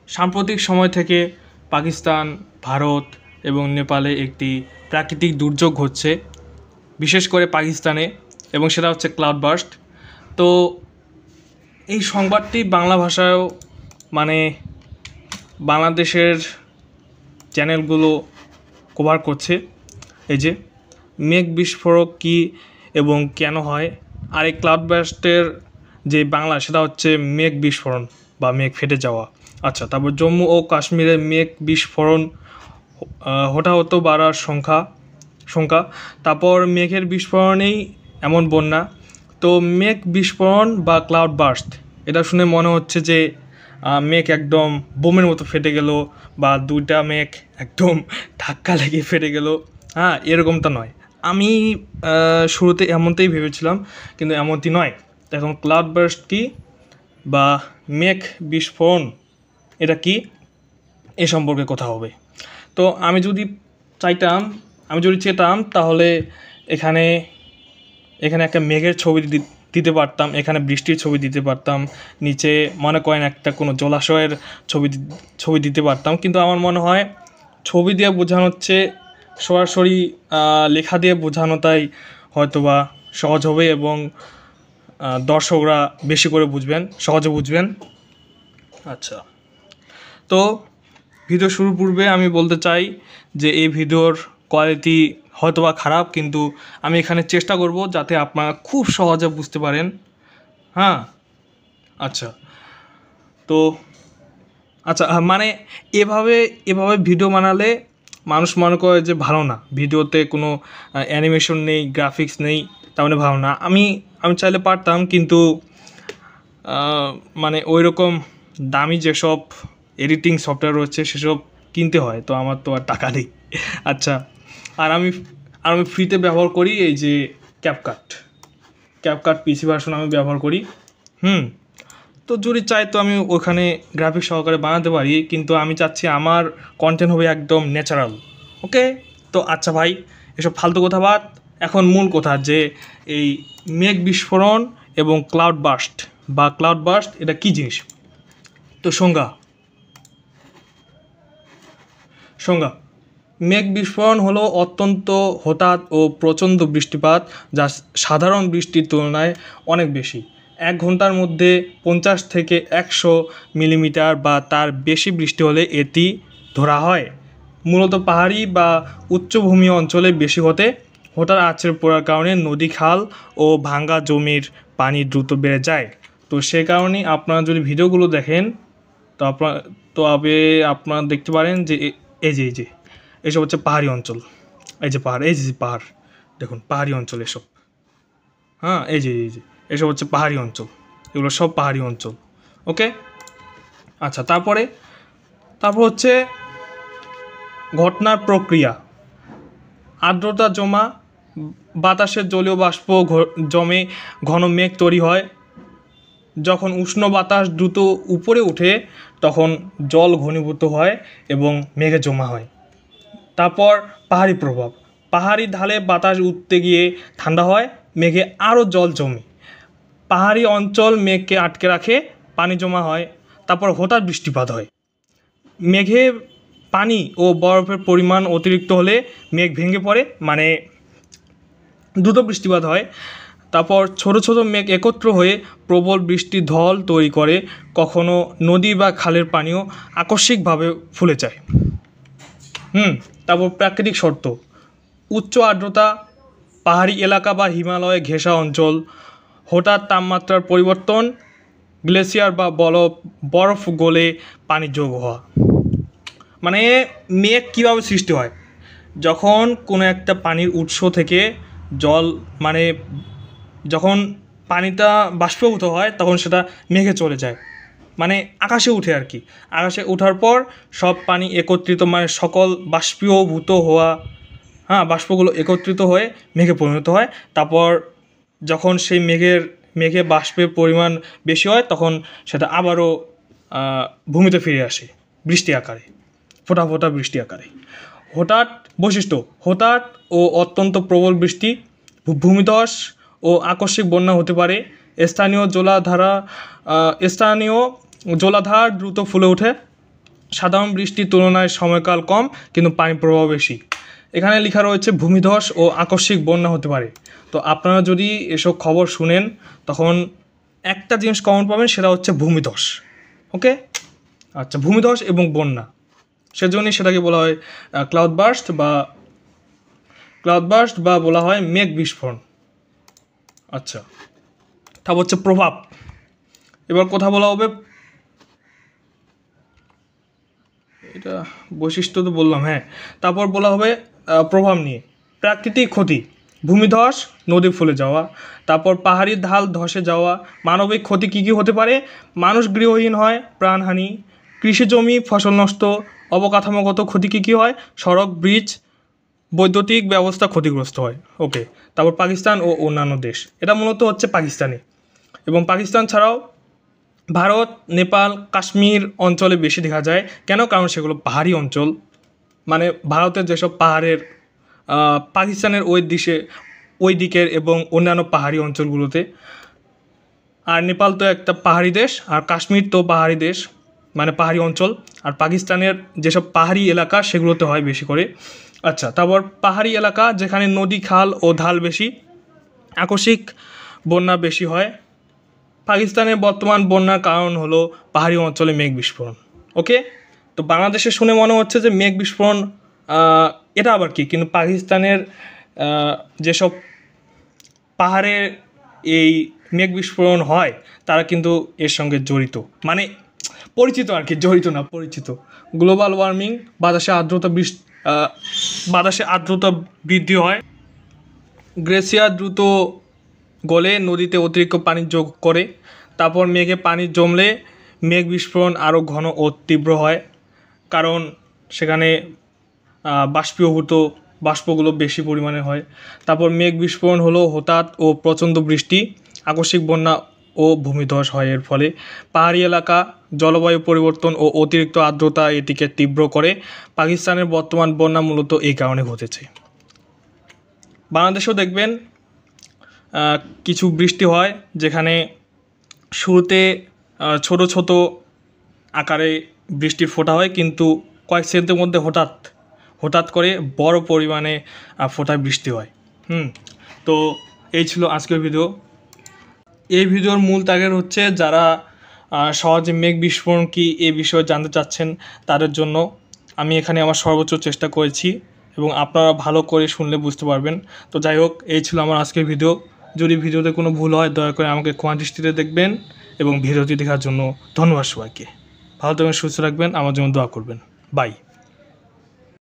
সাম্প্রতিক সময় থেকে পাকিস্তান, ভারত এবং নেপালে একটি প্রাকৃতিক দুর্যোগ ঘটছে, বিশেষ করে পাকিস্তানে, এবং সেটা হচ্ছে ক্লাউড বার্স্ট। তো এই সংবাদটি বাংলা ভাষায়ও মানে বাংলাদেশের চ্যানেলগুলো কভার করছে। এই যে মেঘ বিস্ফোরক কী এবং কেন হয়, আর এই ক্লাউড বার্স্টের যে বাংলা সেটা হচ্ছে মেঘ বিস্ফোরণ বা মেঘ ফেটে যাওয়া। আচ্ছা, তারপর জম্মু ও কাশ্মীরে মেঘ বিস্ফোরণ হতাহত বাড়ার সংখ্যা। তারপর মেঘের বিস্ফোরণেই এমন বন্যা। তো মেঘ বিস্ফোরণ বা ক্লাউড বার্স্ট, এটা শুনে মনে হচ্ছে যে মেঘ একদম বোমের মতো ফেটে গেল, বা দুইটা মেঘ একদম ধাক্কা লেগে ফেটে গেল। হ্যাঁ, এরকমটা নয়। আমি শুরুতে এমনটাই ভেবেছিলাম, কিন্তু এমনটি নয়। এখন ক্লাউড বার্স্ট কী বা মেঘ বিস্ফোরণ এটা কি, এ সম্পর্কে কথা হবে। তো আমি যদি চেতাম তাহলে এখানে একটা মেঘের ছবি দিতে পারতাম, এখানে বৃষ্টির ছবি দিতে পারতাম, নিচে মনে করেন একটা কোনো জলাশয়ের ছবি দিতে পারতাম। কিন্তু আমার মনে হয় ছবি দিয়ে বোঝানো হচ্ছে সরাসরি লেখা দিয়ে বোঝানোটাই হয়তোবা সহজ হবে, এবং দর্শকরা বেশি করে বুঝবেন, সহজে বুঝবেন। আচ্ছা, তো ভিডিও শুরুর পূর্বে আমি বলতে চাই যে এই ভিডিওর কোয়ালিটি হয়তোবা খারাপ, কিন্তু আমি এখানে চেষ্টা করব যাতে আপনারা খুব সহজে বুঝতে পারেন। হ্যাঁ, আচ্ছা, তো আচ্ছা, মানে এভাবে ভিডিও বানালে মানুষ মনে করে যে ভালো না, ভিডিওতে কোনো অ্যানিমেশন নেই, গ্রাফিক্স নেই, তার মানে ভালো না। আমি চাইলে পারতাম, কিন্তু মানে ওই রকম দামি যেসব এডিটিং সফটওয়্যার রয়েছে সেসব কিনতে হয়, তো আমার তো আর টাকা নেই। আচ্ছা, আর আমি ফ্রিতে ব্যবহার করি এই যে ক্যাপকাট পিসি ভার্সন আমি ব্যবহার করি। তো যদি চাই তো আমি ওখানে গ্রাফিক্স সহকারে বানাতে পারি, কিন্তু আমি চাচ্ছি আমার কন্টেন্ট হবে একদম ন্যাচারাল। ওকে, তো আচ্ছা ভাই, এসব ফালতু কথা বাদ, এখন মূল কথা যে এই মেঘ বিস্ফোরণ এবং ক্লাউড বার্স্ট এটা কী জিনিস। তো সংজ্ঞা, মেঘ বিস্ফোরণ হলো অত্যন্ত হঠাৎ ও প্রচণ্ড বৃষ্টিপাত, যা সাধারণ বৃষ্টির তুলনায় অনেক বেশি। 1 ঘন্টার মধ্যে 50 থেকে 100 মিলিমিটার বা তার বেশি বৃষ্টি হলে এটি ধরা হয়। মূলত পাহাড়ি বা উচ্চভূমি অঞ্চলে বেশি হঠাৎ আছড়ে পড়ার কারণে নদী, খাল ও ভাঙ্গা জমির পানি দ্রুত বেড়ে যায়। তো সে কারণেই আপনারা যদি ভিডিওগুলো দেখেন তো আপনারা দেখতে পারেন যে এই যে এসব হচ্ছে পাহাড়ি অঞ্চল। এই যে পাহাড়, দেখুন পাহাড়ি অঞ্চল এসব। হ্যাঁ, এই যে এসব হচ্ছে পাহাড়ি অঞ্চল, এগুলো সব পাহাড়ি অঞ্চল। ওকে, আচ্ছা, তারপর হচ্ছে ঘটনার প্রক্রিয়া। আর্দ্রতা জমা, বাতাসের জলীয় বাষ্প জমে ঘন মেঘ তৈরি হয়। যখন উষ্ণ বাতাস দ্রুত উপরে ওঠে তখন জল ঘনীভূত হয় এবং মেঘে জমা হয়। তারপর পাহাড়ি প্রভাব, পাহাড়ি ঢালে বাতাস উঠতে গিয়ে ঠান্ডা হয়, মেঘে আরও জল জমে। পাহাড়ি অঞ্চল মেঘকে আটকে রাখে, পানি জমা হয়। তারপর হঠাৎ বৃষ্টিপাত হয়, মেঘে পানি ও বরফের পরিমাণ অতিরিক্ত হলে মেঘ ভেঙে পড়ে, মানে দ্রুত বৃষ্টিপাত হয়। তারপর ছোট ছোট মেঘ একত্র হয়ে প্রবল বৃষ্টির ঢল তৈরি করে, কখনো নদী বা খালের পানিও আকস্মিকভাবে ফুলে যায়। তারপর প্রাকৃতিক শর্ত, উচ্চ আর্দ্রতা, পাহাড়ি এলাকা বা হিমালয়ে ঘেঁষা অঞ্চল, হঠাৎ তাপমাত্রার পরিবর্তন, গ্লেসিয়ার বা বরফ গলে পানি যোগ হওয়া। মানে মেঘ কীভাবে সৃষ্টি হয়, যখন কোনো একটা পানির উৎস থেকে জল, মানে যখন পানিটা বাষ্পীভূত হয় তখন সেটা মেঘে চলে যায়, মানে আকাশে উঠে আর কি। আকাশে ওঠার পর সব পানি একত্রিত, মানে সকল বাষ্পীভূত হওয়া বাষ্পগুলো একত্রিত হয়ে মেঘে পরিণত হয়। তারপর যখন সেই মেঘে বাষ্পের পরিমাণ বেশি হয় তখন সেটা আবারও ভূমিতে ফিরে আসে বৃষ্টি আকারে, ফোঁটা ফোঁটা বৃষ্টি আকারে। হঠাৎ ও অত্যন্ত প্রবল বৃষ্টি, ভূমিধস ও আকস্মিক বন্যা হতে পারে। স্থানীয় জলাধার দ্রুত ফুলে ওঠে, সাধারণ বৃষ্টির তুলনায় সময়কাল কম কিন্তু পানি প্রবাহ বেশি। এখানে লেখা রয়েছে ভূমিধস ও আকস্মিক বন্যা হতে পারে। তো আপনারা যদি এসব খবর শুনেন তখন একটা জিনিস কমন পাবেন, সেটা হচ্ছে ভূমিধস। ওকে, আচ্ছা, ভূমিধস এবং বন্যা, সেজন্যই সেটাকে বলা হয় ক্লাউড বার্স্ট বা বলা হয় মেঘ বিস্ফোরণ। আচ্ছা, তারপর হচ্ছে প্রভাব। এবার কথা বলা হবে, এটা বৈশিষ্ট্য তো বললাম, হ্যাঁ। তারপর বলা হবে প্রভাব নিয়ে। প্রাকৃতিক ক্ষতি, ভূমিধস, নদী ফুলে যাওয়া, তারপর পাহাড়ি ঢাল ধসে যাওয়া। মানবিক ক্ষতি কী কী হতে পারে? মানুষ গৃহহীন হয়, প্রাণহানি, কৃষি জমি ফসল নষ্ট। অবকাঠামোগত ক্ষতি কী কী হয়? সড়ক, ব্রিজ, বৈদ্যুতিক ব্যবস্থা ক্ষতিগ্রস্ত হয়। ওকে, তারপর পাকিস্তান ও অন্যান্য দেশ, এটা মূলত হচ্ছে পাকিস্তানে। এবং পাকিস্তান ছাড়াও ভারত, নেপাল, কাশ্মীর অঞ্চলে বেশি দেখা যায়। কেন? কারণ সেগুলো পাহাড়ি অঞ্চল। মানে ভারতের যেসব পাহাড়ের পাকিস্তানের ওই দিকের এবং অন্যান্য পাহাড়ি অঞ্চলগুলোতে। আর নেপাল তো একটা পাহাড়ি দেশ, আর কাশ্মীর তো পাহাড়ি দেশ, মানে পাহাড়ি অঞ্চল। আর পাকিস্তানের যেসব পাহাড়ি এলাকা সেগুলোতে হয় বেশি করে। আচ্ছা, তারপর পাহাড়ি এলাকা যেখানে নদী, খাল ও ঢাল বেশি, আকস্মিক বন্যা বেশি হয়। পাকিস্তানের বর্তমান বন্যার কারণ হলো পাহাড়ি অঞ্চলে মেঘ বিস্ফোরণ। ওকে, তো বাংলাদেশে শুনে মনে হচ্ছে যে মেঘ বিস্ফোরণ এটা আবার কি, কিন্তু পাকিস্তানের যেসব পাহাড়ে এই মেঘ বিস্ফোরণ হয় তারা কিন্তু এর সঙ্গে জড়িত, মানে পরিচিত আর কি, জড়িত না, পরিচিত। গ্লোবাল ওয়ার্মিং, বাতাসে আর্দ্রতা বৃদ্ধি হয়, গ্লেসিয়ার দ্রুত গলে নদীতে অতিরিক্ত পানি যোগ করে। তারপর মেঘে পানি জমলে মেঘ বিস্ফোরণ আরও ঘন ও তীব্র হয়, কারণ সেখানে বাষ্পীভূত বাষ্পগুলো বেশি পরিমাণে হয়। তারপর মেঘ বিস্ফোরণ হলো হঠাৎ ও প্রচণ্ড বৃষ্টি, আকস্মিক বন্যা ও ভূমিধস হয় এর ফলে। পাহাড়ি এলাকা, জলবায়ু পরিবর্তন ও অতিরিক্ত আর্দ্রতা এটিকে তীব্র করে। পাকিস্তানের বর্তমান বন্যা মূলত এই কারণে ঘটেছে। বাংলাদেশেও দেখবেন কিছু বৃষ্টি হয় যেখানে শুরুতে ছোট ছোট আকারে বৃষ্টির ফোঁটা হয়, কিন্তু কয়েক সেকেন্ডের মধ্যে হঠাৎ করে বড় পরিমাণে ফোঁটায় বৃষ্টি হয়। তো এই ছিল আজকের ভিডিও। এই ভিডিওর মূল টার্গেট হচ্ছে যারা সহজে মেঘ বিস্ফোরণ কি এই বিষয়ে জানতে চাচ্ছেন তাদের জন্য। আমি এখানে আমার সর্বোচ্চ চেষ্টা করেছি এবং আপনারা ভালো করে শুনলে বুঝতে পারবেন। তো যাই হোক, এই ছিল আমার আজকের ভিডিও। যদি ভিডিওতে কোনো ভুল হয় দয়া করে আমাকে ক্ষমা দৃষ্টিতে দেখবেন এবং ভিডিওটি দেখার জন্য ধন্যবাদ সবাইকে। ভালো থাকবেন, সুস্থ রাখবেন, আমার জন্য দোয়া করবেন। বাই।